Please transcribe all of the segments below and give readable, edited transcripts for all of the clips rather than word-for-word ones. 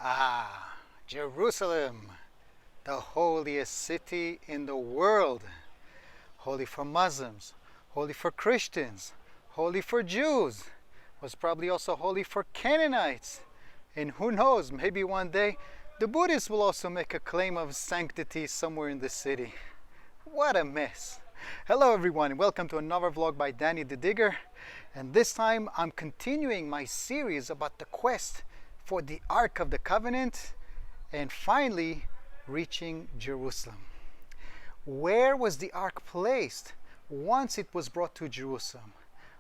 Ah, Jerusalem, the holiest city in the world. Holy for Muslims, holy for Christians, holy for Jews. Was probably also holy for Canaanites. And who knows, maybe one day the Buddhists will also make a claim of sanctity somewhere in the city. What a mess. Hello everyone, and welcome to another vlog by Danny the Digger. And this time I'm continuing my series about the quest for the Ark of the Covenant and finally reaching Jerusalem. Where was the Ark placed once it was brought to Jerusalem?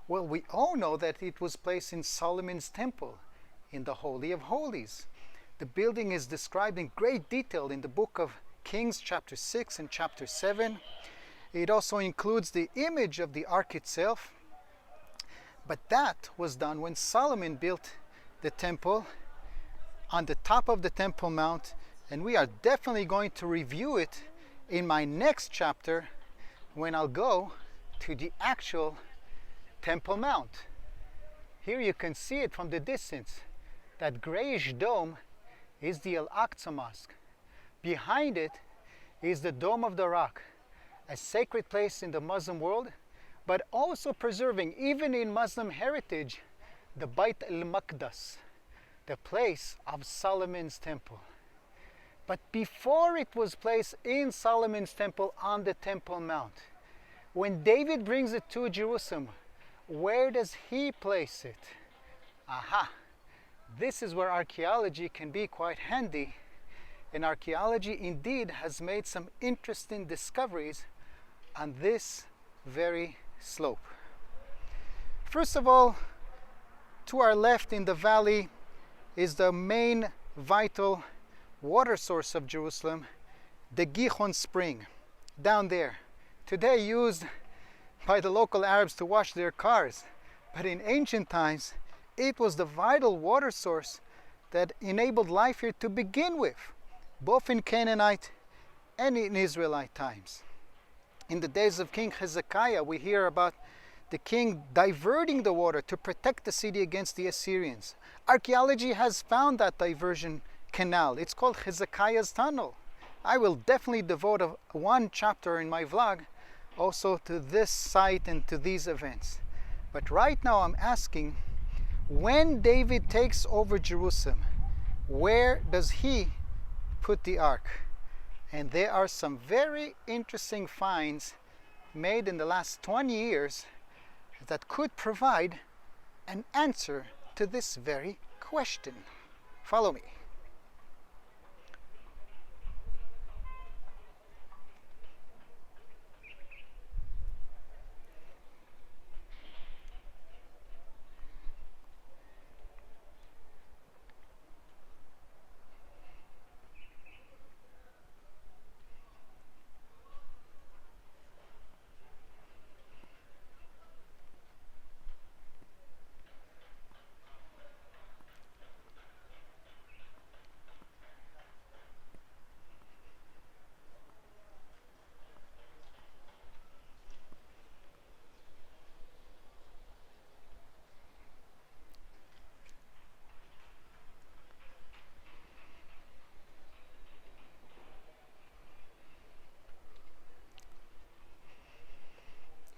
Well, we all know that it was placed in Solomon's temple, in the Holy of Holies. The building is described in great detail in the book of Kings chapter 6 and chapter 7. It also includes the image of the Ark itself. But that was done when Solomon built the temple on the top of the Temple Mount, and we are definitely going to review it in my next chapter when I'll go to the actual Temple Mount. Here you can see it from the distance. That grayish dome is the Al-Aqsa Mosque. Behind it is the Dome of the Rock, a sacred place in the Muslim world, but also preserving, even in Muslim heritage, the Bayt al-Maqdas, the place of Solomon's temple. But before it was placed in Solomon's temple on the Temple Mount, when David brings it to Jerusalem, where does he place it? Aha! This is where archaeology can be quite handy, and archaeology indeed has made some interesting discoveries on this very slope. First of all, to our left in the valley is the main vital water source of Jerusalem, the Gihon spring, down there. Today used by the local Arabs to wash their cars, but in ancient times it was the vital water source that enabled life here to begin with, both in Canaanite and in Israelite times. In the days of King Hezekiah, we hear about the king diverting the water to protect the city against the Assyrians. Archaeology has found that diversion canal. It's called Hezekiah's Tunnel. I will definitely devote one chapter in my vlog also to this site and to these events. But right now I'm asking, when David takes over Jerusalem, where does he put the ark? And there are some very interesting finds made in the last 20 years that could provide an answer to this very question. Follow me.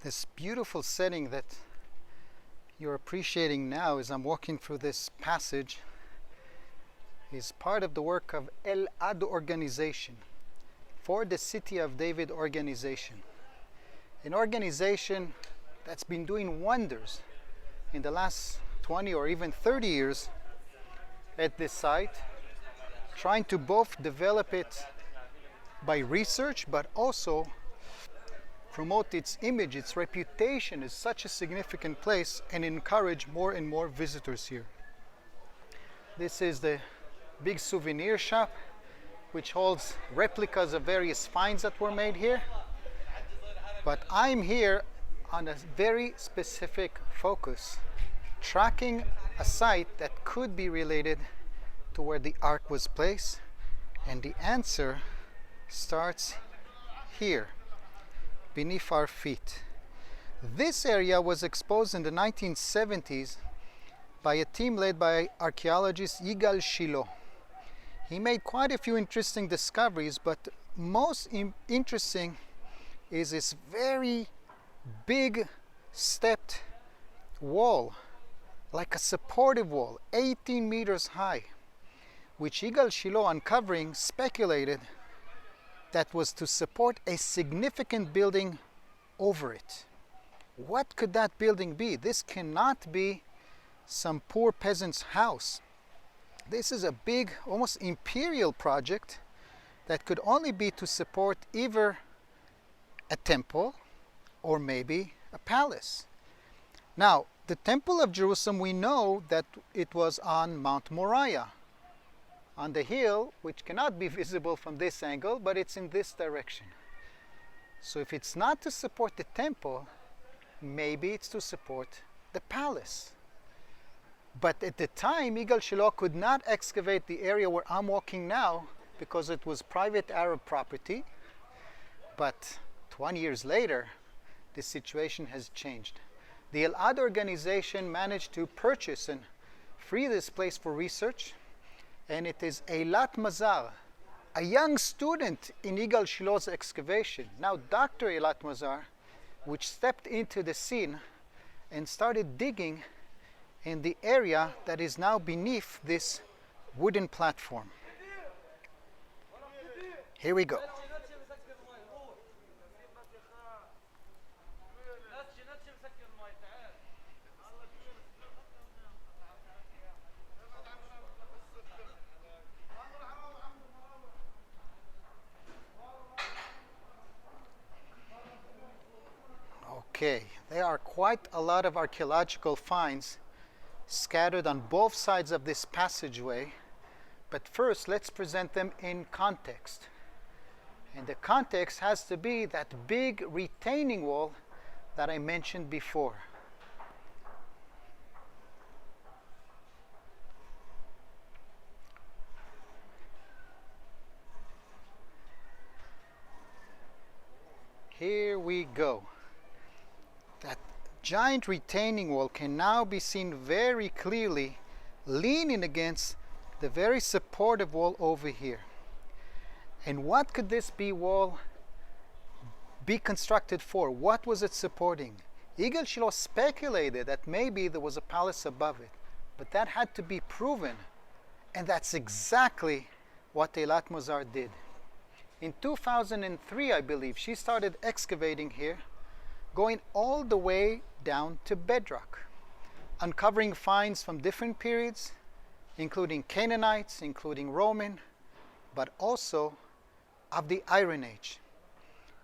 This beautiful setting that you're appreciating now as I'm walking through this passage is part of the work of El Ad organization, for the City of David organization. An organization that's been doing wonders in the last 20 or even 30 years at this site, trying to both develop it by research but also promote its image, its reputation as such a significant place, and encourage more and more visitors here. This is the big souvenir shop, which holds replicas of various finds that were made here. But I'm here on a very specific focus, tracking a site that could be related to where the ark was placed, and the answer starts here, beneath our feet. This area was exposed in the 1970s by a team led by archaeologist Yigal Shiloh. He made quite a few interesting discoveries, but most interesting is this very big stepped wall, like a supportive wall, 18 meters high, which Yigal Shiloh uncovering speculated that was to support a significant building over it. What could that building be? This cannot be some poor peasant's house. This is a big, almost imperial project that could only be to support either a temple or maybe a palace. Now, the Temple of Jerusalem, we know that it was on Mount Moriah, on the hill, which cannot be visible from this angle, but it's in this direction. So if it's not to support the temple, maybe it's to support the palace. But at the time, Yigal Shiloh could not excavate the area where I'm walking now because it was private Arab property. But 20 years later, the situation has changed. The Elad organization managed to purchase and free this place for research, and it is Eilat Mazar, a young student in Yigal Shiloh's excavation, now Dr. Eilat Mazar, which stepped into the scene and started digging in the area that is now beneath this wooden platform. Here we go. Okay, there are quite a lot of archaeological finds scattered on both sides of this passageway, but first let's present them in context. And the context has to be that big retaining wall that I mentioned before. Here we go. That giant retaining wall can now be seen very clearly leaning against the very supportive wall over here. And what could this wall be constructed for? What was it supporting? Yigal Shiloh speculated that maybe there was a palace above it, but that had to be proven, and that's exactly what Eilat Mazar did. In 2003, I believe, she started excavating here, going all the way down to bedrock, uncovering finds from different periods, including Canaanites, including Roman, but also of the Iron Age.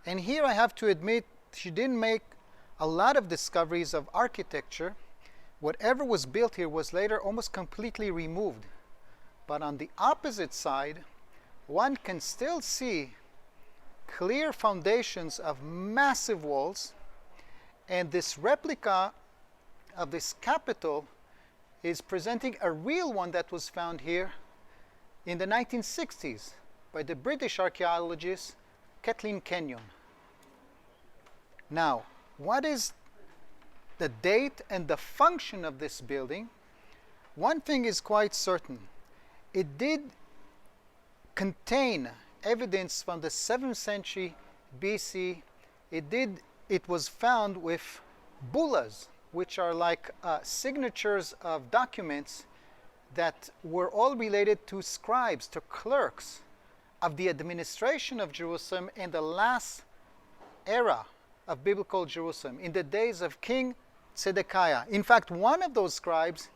And here I have to admit, she didn't make a lot of discoveries of architecture. Whatever was built here was later almost completely removed. But on the opposite side, one can still see clear foundations of massive walls. And this replica of this capital is presenting a real one that was found here in the 1960s by the British archaeologist Kathleen Kenyon. Now, what is the date and the function of this building? One thing is quite certain. It did contain evidence from the 7th century BC. It was found with bulas, which are like signatures of documents that were all related to scribes, to clerks of the administration of Jerusalem in the last era of biblical Jerusalem, in the days of King Zedekiah. In fact, one of those scribes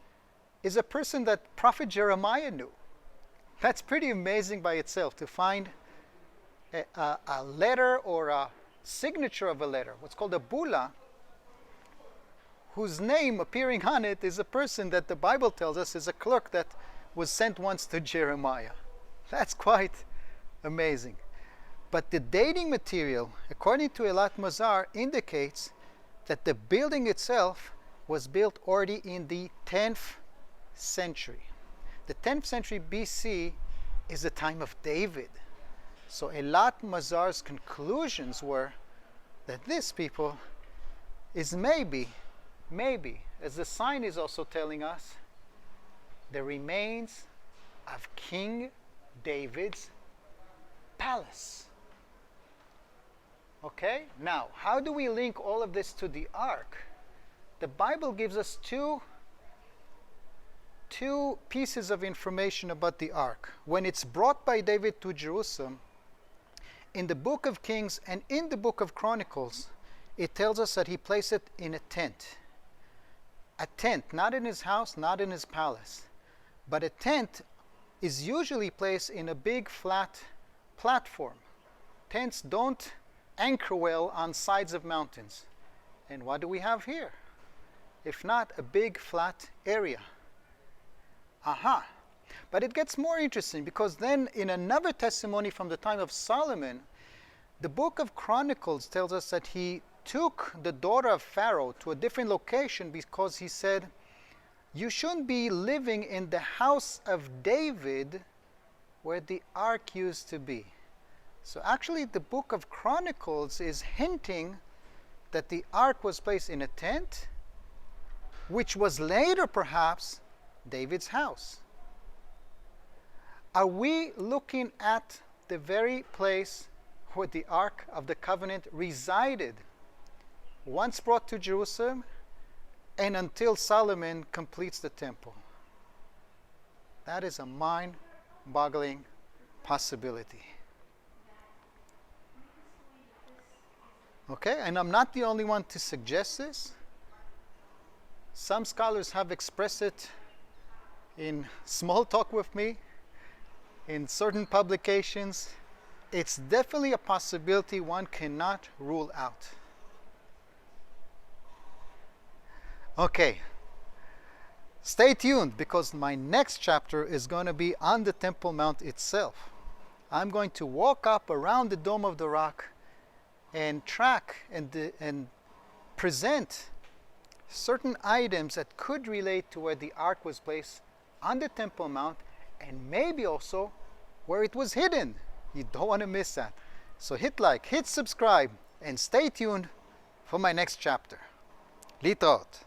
is a person that Prophet Jeremiah knew. That's pretty amazing by itself, to find a letter or a signature of a letter, what's called a bula, whose name appearing on it is a person that the Bible tells us is a clerk that was sent once to Jeremiah. That's quite amazing. But the dating material, according to Eilat Mazar, indicates that the building itself was built already in the 10th century. The 10th century BC is the time of David. So Eilat Mazar's conclusions were that this people is maybe, as the sign is also telling us, the remains of King David's palace. Okay, now how do we link all of this to the ark? The Bible gives us two pieces of information about the ark. When it's brought by David to Jerusalem, in the book of Kings and in the book of Chronicles, it tells us that he placed it in a tent. A tent, not in his house, not in his palace, but a tent is usually placed in a big flat platform. Tents don't anchor well on sides of mountains. And what do we have here? If not a big flat area. Aha! But it gets more interesting, because then in another testimony from the time of Solomon, the book of Chronicles tells us that he took the daughter of Pharaoh to a different location because he said, you shouldn't be living in the house of David where the ark used to be. So actually the book of Chronicles is hinting that the ark was placed in a tent, which was later perhaps David's house. Are we looking at the very place where the Ark of the Covenant resided, once brought to Jerusalem, and until Solomon completes the temple? That is a mind-boggling possibility. Okay, and I'm not the only one to suggest this. Some scholars have expressed it in small talk with me, in certain publications. It's definitely a possibility one cannot rule out. Okay, stay tuned, because my next chapter is going to be on the Temple Mount itself. I'm going to walk up around the Dome of the Rock and track and present certain items that could relate to where the ark was placed on the Temple Mount, and maybe also where it was hidden. You don't want to miss that. So hit like, hit subscribe, and stay tuned for my next chapter. Litraot.